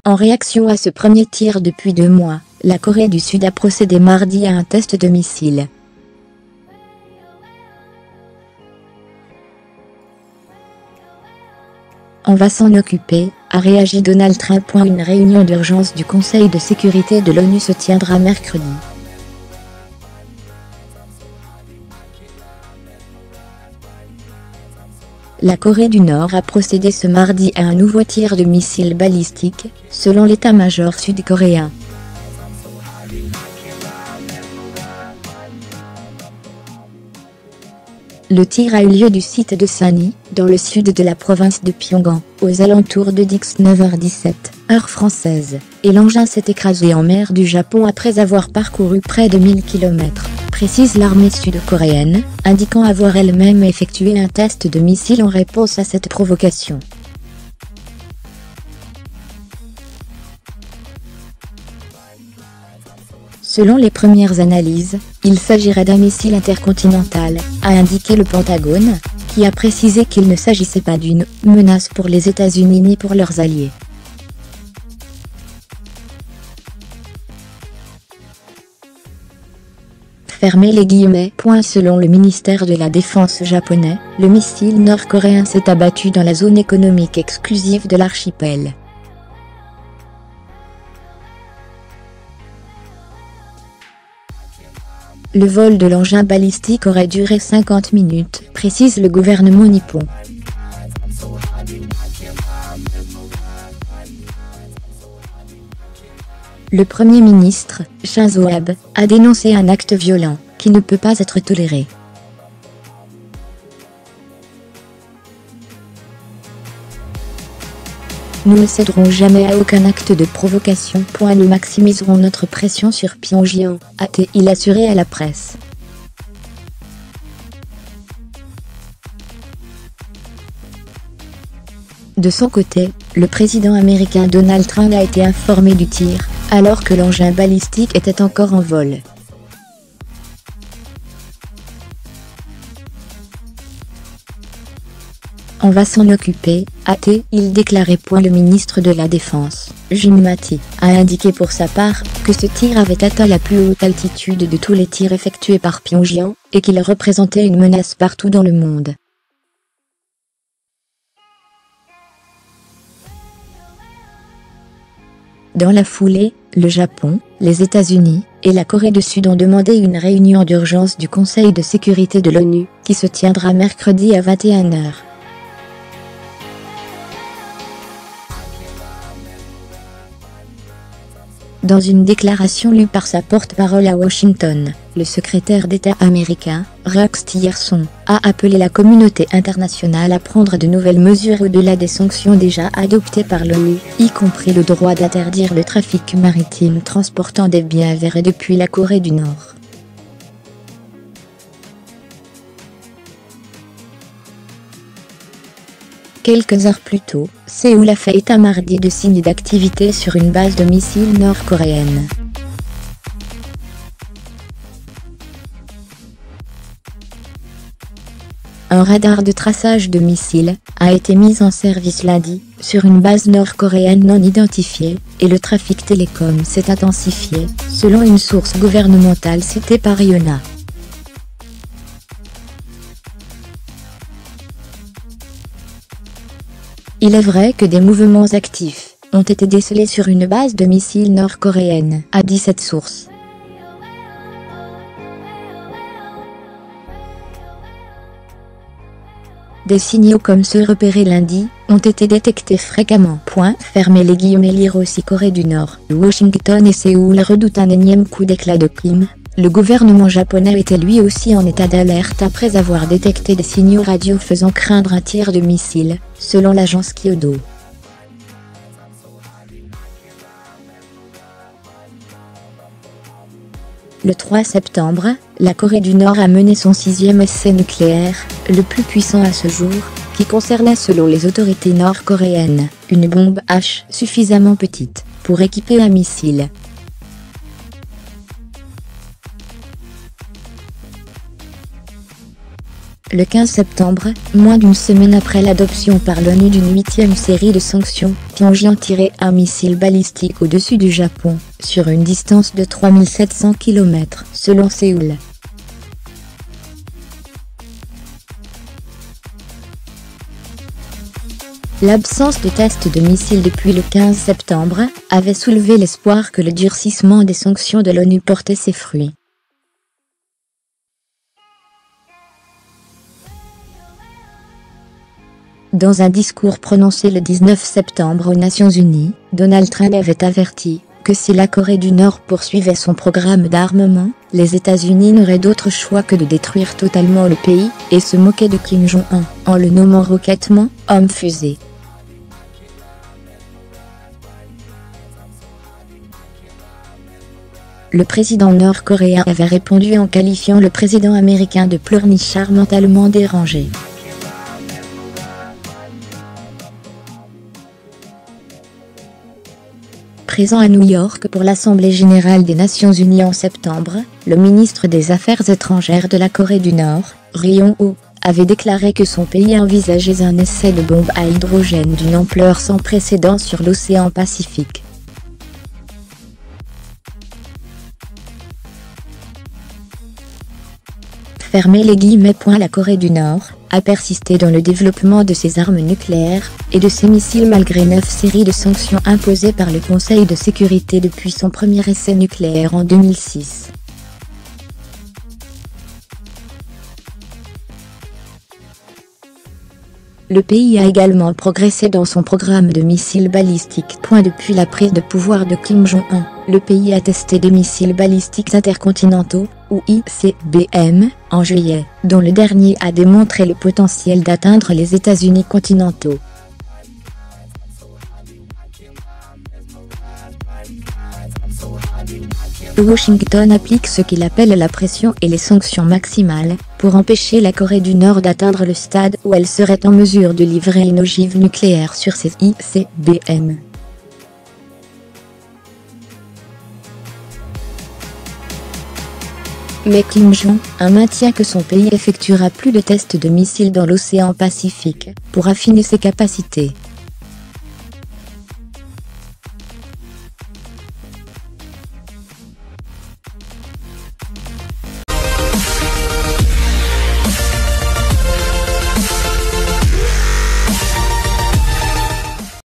En réaction à ce premier tir depuis 2 mois, la Corée du Sud a procédé mardi à un test de missile. On va s'en occuper, a réagi Donald Trump. Une réunion d'urgence du Conseil de sécurité de l'ONU se tiendra mercredi. La Corée du Nord a procédé ce mardi à un nouveau tir de missile balistique, selon l'état-major sud-coréen. Le tir a eu lieu du site de Sani, dans le sud de la province de Pyongan, aux alentours de 19h17, heure française, et l'engin s'est écrasé en mer du Japon après avoir parcouru près de 1000 km, précise l'armée sud-coréenne, indiquant avoir elle-même effectué un test de missile en réponse à cette provocation. Selon les premières analyses, il s'agirait d'un missile intercontinental, a indiqué le Pentagone, qui a précisé qu'il ne s'agissait pas d'une « menace pour les États-Unis ni pour leurs alliés ». Fermez les guillemets. Selon le ministère de la Défense japonais, le missile nord-coréen s'est abattu dans la zone économique exclusive de l'archipel. Le vol de l'engin balistique aurait duré 50 minutes, précise le gouvernement nippon. Le Premier ministre, Shinzo Abe, a dénoncé un acte violent, qui ne peut pas être toléré. Nous ne céderons jamais à aucun acte de provocation. Nous maximiserons notre pression sur Pyongyang, a-t-il assuré à la presse. De son côté, le président américain Donald Trump a été informé du tir, alors que l'engin balistique était encore en vol. On va s'en occuper, a-t-il déclaré. Le ministre de la Défense, Jim Mattis, a indiqué pour sa part que ce tir avait atteint la plus haute altitude de tous les tirs effectués par Pyongyang, et qu'il représentait une menace partout dans le monde. Dans la foulée, le Japon, les États-Unis et la Corée du Sud ont demandé une réunion d'urgence du Conseil de sécurité de l'ONU, qui se tiendra mercredi à 21h. Dans une déclaration lue par sa porte-parole à Washington, le secrétaire d'État américain, Rex Tillerson, a appelé la communauté internationale à prendre de nouvelles mesures au-delà des sanctions déjà adoptées par l'ONU, y compris le droit d'interdire le trafic maritime transportant des biens vers et depuis la Corée du Nord. Quelques heures plus tôt, Séoul a fait état mardi de signes d'activité sur une base de missiles nord-coréenne. Un radar de traçage de missiles a été mis en service lundi, sur une base nord-coréenne non identifiée, et le trafic télécom s'est intensifié, selon une source gouvernementale citée par Yonhap. Il est vrai que des mouvements actifs ont été décelés sur une base de missiles nord-coréenne, a dit cette source. Des signaux comme ceux repérés lundi ont été détectés fréquemment. Fermez les guillemets. Lire aussi. Corée du Nord. Washington et Séoul redoutent un énième coup d'éclat de Kim. Le gouvernement japonais était lui aussi en état d'alerte après avoir détecté des signaux radio faisant craindre un tir de missile, selon l'agence Kyodo. Le 3 septembre, la Corée du Nord a mené son 6e essai nucléaire, le plus puissant à ce jour, qui concernait selon les autorités nord-coréennes, une bombe H suffisamment petite pour équiper un missile. Le 15 septembre, moins d'une semaine après l'adoption par l'ONU d'une 8e série de sanctions, Pyongyang tirait un missile balistique au-dessus du Japon, sur une distance de 3700 km, selon Séoul. L'absence de tests de missiles depuis le 15 septembre avait soulevé l'espoir que le durcissement des sanctions de l'ONU portait ses fruits. Dans un discours prononcé le 19 septembre aux Nations Unies, Donald Trump avait averti que si la Corée du Nord poursuivait son programme d'armement, les États-Unis n'auraient d'autre choix que de détruire totalement le pays, et se moquait de Kim Jong-un, en le nommant roquettement « homme-fusée ». Le président nord-coréen avait répondu en qualifiant le président américain de pleurnichard mentalement dérangé. Présent à New York pour l'Assemblée générale des Nations unies en septembre, le ministre des Affaires étrangères de la Corée du Nord, Ri Yong-ho, avait déclaré que son pays envisageait un essai de bombe à hydrogène d'une ampleur sans précédent sur l'océan Pacifique. Fermez les guillemets. La Corée du Nord a persisté dans le développement de ses armes nucléaires et de ses missiles malgré 9 séries de sanctions imposées par le Conseil de sécurité depuis son premier essai nucléaire en 2006. Le pays a également progressé dans son programme de missiles balistiques. Depuis la prise de pouvoir de Kim Jong-un, le pays a testé des missiles balistiques intercontinentaux, ou ICBM, en juillet, dont le dernier a démontré le potentiel d'atteindre les États-Unis continentaux. Washington applique ce qu'il appelle la pression et les sanctions maximales, pour empêcher la Corée du Nord d'atteindre le stade où elle serait en mesure de livrer une ogive nucléaire sur ses ICBM. Mais Kim Jong-un maintient que son pays effectuera plus de tests de missiles dans l'océan Pacifique, pour affiner ses capacités.